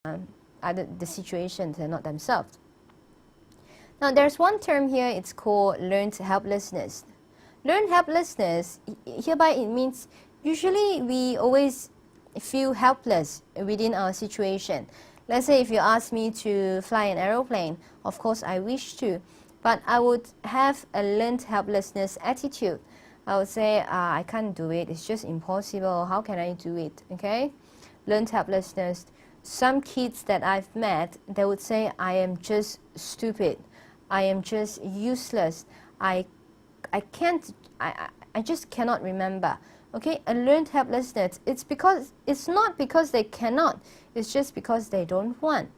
the situations and not themselves. Now there's one term here, it's called learned helplessness. Learned helplessness, hereby it means usually we always feel helpless within our situation. Let's say if you ask me to fly an aeroplane, of course I wish to, but I would have a learned helplessness attitude. I would say, I can't do it, it's just impossible, how can I do it, okay? Learned helplessness. Some kids that I've met, they would say, I am just stupid, I am just useless, I just cannot remember. Okay, a learned helplessness, it's not because they cannot, it's just because they don't want.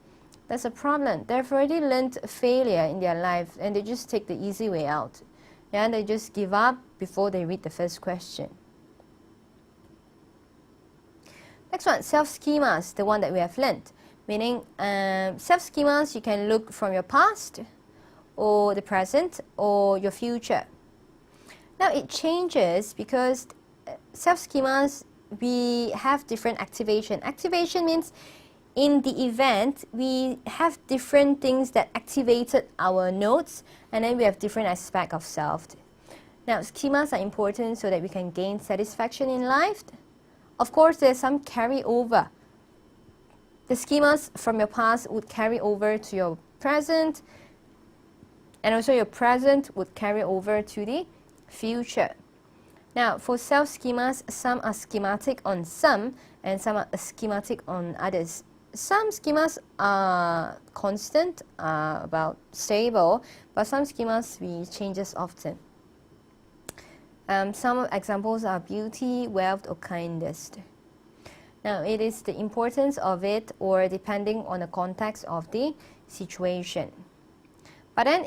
That's a problem. They've already learned failure in their life and they just take the easy way out. Yeah, and they just give up before they read the first question. Next one, self-schemas, the one that we have learned. Meaning, self-schemas, you can look from your past, or the present, or your future. Now it changes because self-schemas, we have different activation. Activation means in the event, we have different things that activated our nodes, and then we have different aspects of self. Now, schemas are important so that we can gain satisfaction in life. Of course, there's some carryover. The schemas from your past would carry over to your present, and also your present would carry over to the future. Now, for self-schemas, some are schematic on some, and some are schematic on others. Some schemas are constant, about stable, but some schemas we changes often. Some examples are beauty, wealth, or kindness. Now, it is the importance of it, or depending on the context of the situation. But then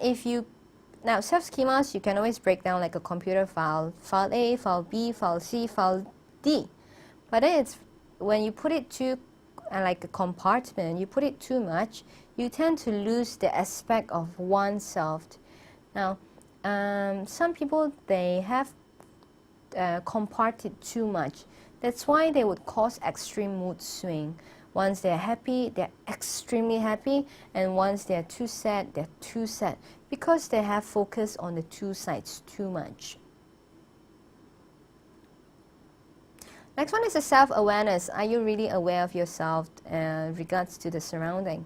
now self-schemas, you can always break down like a computer file. File A, file B, file C, file D. But then it's when you put it to like a compartment, you put it too much, you tend to lose the aspect of oneself. Now, some people, they have comparted too much. That's why they would cause extreme mood swing. Once they're happy, they're extremely happy, and once they're too sad, they're too sad, because they have focused on the two sides too much. Next one is a self-awareness. Are you really aware of yourself regards to the surrounding?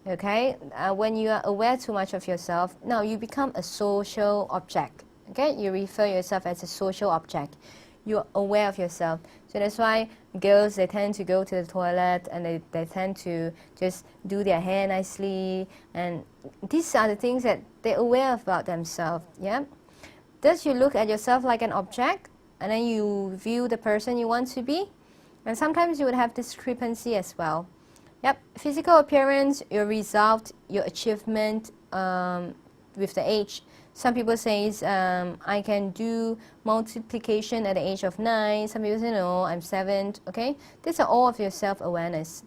Okay, when you are aware too much of yourself, now you become a social object. Okay, you refer yourself as a social object. You're aware of yourself. So that's why girls, they tend to go to the toilet and they tend to just do their hair nicely. And these are the things that they're aware about themselves. Yeah. Thus, you look at yourself like an object, and then you view the person you want to be. And sometimes you would have discrepancy as well. Yep. Physical appearance, your result, your achievement with the age. Some people say, I can do multiplication at the age of 9. Some people say, no, I'm 7. Okay? These are all of your self-awareness.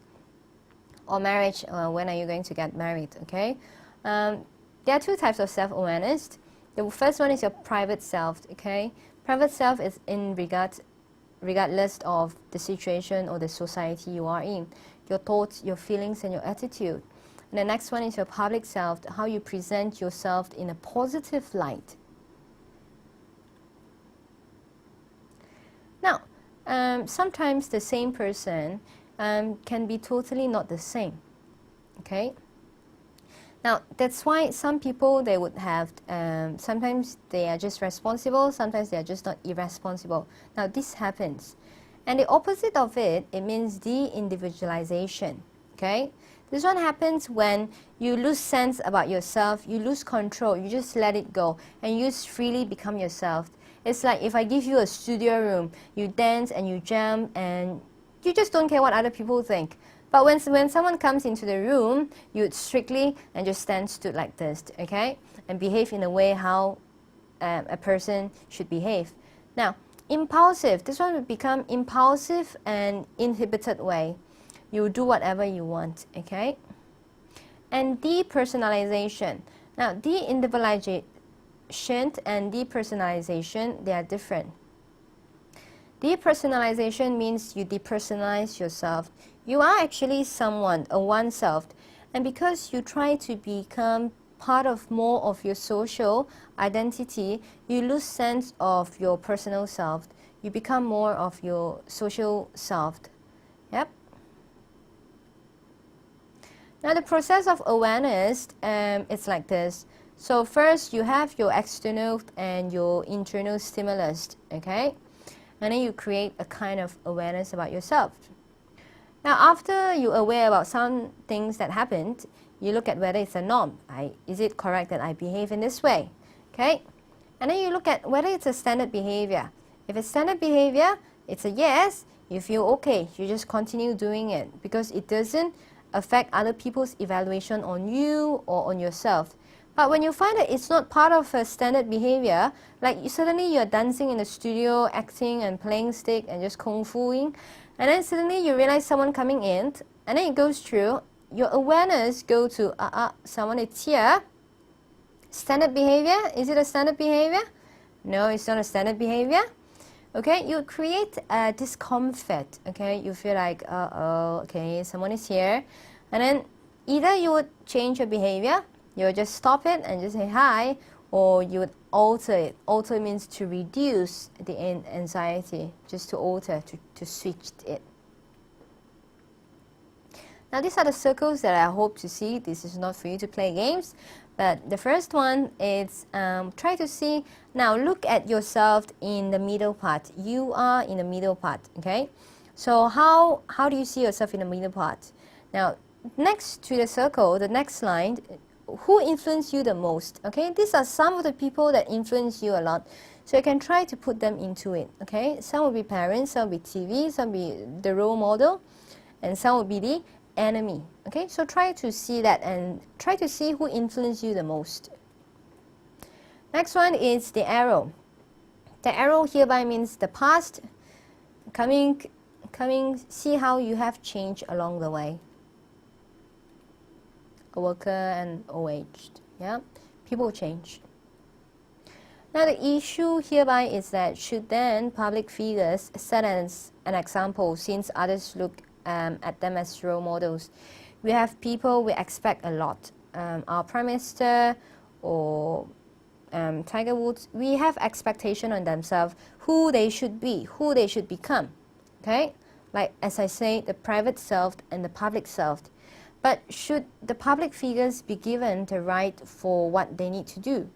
Or marriage, when are you going to get married? Okay? There are two types of self-awareness. The first one is your private self. Okay? Private self is in regardless of the situation or the society you are in. Your thoughts, your feelings, and your attitude. And the next one is your public self, how you present yourself in a positive light. Now, sometimes the same person can be totally not the same. Okay? Now, that's why some people, they would have, sometimes they are just responsible, sometimes they are just not irresponsible. Now, this happens. And the opposite of it, it means de-individualization. Okay? This one happens when you lose sense about yourself, you lose control, you just let it go, and you just freely become yourself. It's like if I give you a studio room, you dance and you jump, and you just don't care what other people think. But when someone comes into the room, you'd strictly and just stand stood like this, okay? And behave in a way how a person should behave. Now, impulsive, this one would become impulsive and inhibited way. You do whatever you want, okay? And depersonalization. Now, de-individualization and depersonalization, they are different. Depersonalization means you depersonalize yourself. You are actually someone, a oneself, and because you try to become part of more of your social identity, you lose sense of your personal self. You become more of your social self. Yep. Now the process of awareness, it's like this. So first you have your external and your internal stimulus, okay? And then you create a kind of awareness about yourself. Now after you're aware about some things that happened, you look at whether it's a norm. Is it correct that I behave in this way? Okay? And then you look at whether it's a standard behavior. If it's standard behavior, it's a yes. You feel okay, you just continue doing it because it doesn't affect other people's evaluation on you or on yourself. But when you find that it's not part of a standard behavior, like suddenly you're dancing in the studio, acting and playing stick and just kung fuing, and then suddenly you realize someone coming in, and then it goes through, your awareness go to, someone is here. Standard behavior, is it a standard behavior? No, it's not a standard behavior. Okay, you create a discomfort, okay? You feel like, okay, someone is here. And then either you would change your behavior, you would just stop it and just say hi, or you would alter it. Alter means to reduce the anxiety, just to alter, to switch it. Now these are the circles that I hope to see. This is not for you to play games. But the first one is try to see, now look at yourself in the middle part. You are in the middle part, okay? So how do you see yourself in the middle part? Now, next to the circle, the next line, who influenced you the most, okay? These are some of the people that influence you a lot. So you can try to put them into it, okay? Some will be parents, some will be TV, some will be the role model, and some will be the enemy. Okay, so try to see that and try to see who influenced you the most. Next one is the arrow. The arrow hereby means the past, coming, see how you have changed along the way. A worker and old-aged, yeah, people change. Now the issue hereby is that should then public figures set as an example since others look at them as role models. We have people we expect a lot. Our Prime Minister or Tiger Woods, we have expectation on themselves, who they should be, who they should become. Okay? Like as I say, the private self and the public self. But should the public figures be given the right for what they need to do?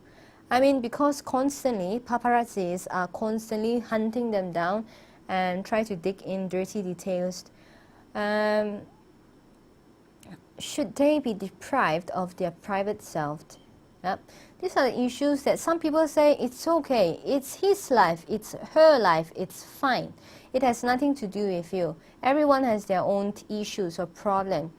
I mean, because constantly, paparazzis are constantly hunting them down and try to dig in dirty details. Should they be deprived of their private self? Yep. These are the issues that some people say it's okay, it's his life, it's her life, it's fine. It has nothing to do with you. Everyone has their own issues or problem.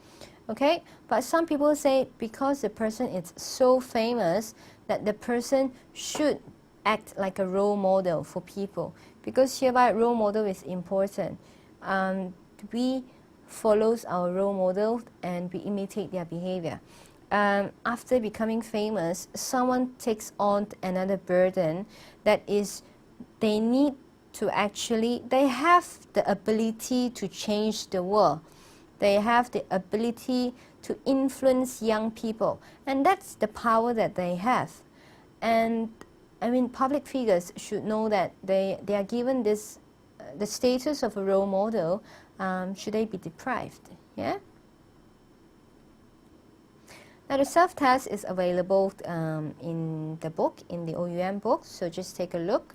Okay? But some people say because the person is so famous that the person should act like a role model for people. Because hereby role model is important. We follows our role model and we imitate their behavior. After becoming famous, someone takes on another burden that is they need to actually, they have the ability to change the world. They have the ability to influence young people, and that's the power that they have. And I mean, public figures should know that they are given this the status of a role model. Should they be deprived? Yeah. Now the self-test is available in the book, in the OUM book. So just take a look.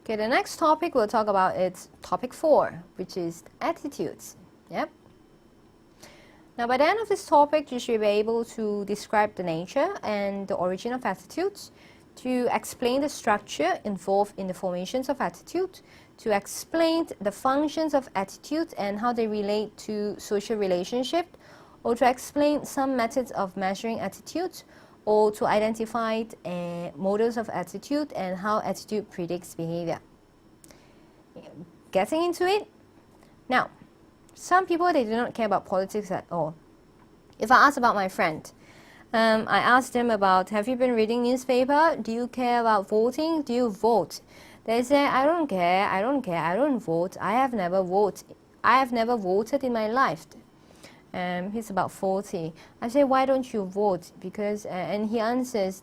Okay, the next topic we'll talk about is topic 4, which is attitudes. Yep. Now by the end of this topic, you should be able to describe the nature and the origin of attitudes, to explain the structure involved in the formations of attitude, to explain the functions of attitude and how they relate to social relationship, or to explain some methods of measuring attitudes, or to identify models of attitude and how attitude predicts behavior. Getting into it? Now, some people, they do not care about politics at all. If I ask about my friend, I asked them about, have you been reading newspaper? Do you care about voting? Do you vote? They say, I don't care, I don't care, I don't vote. I have never voted in my life. He's about 40. I say, why don't you vote? Because, and he answers,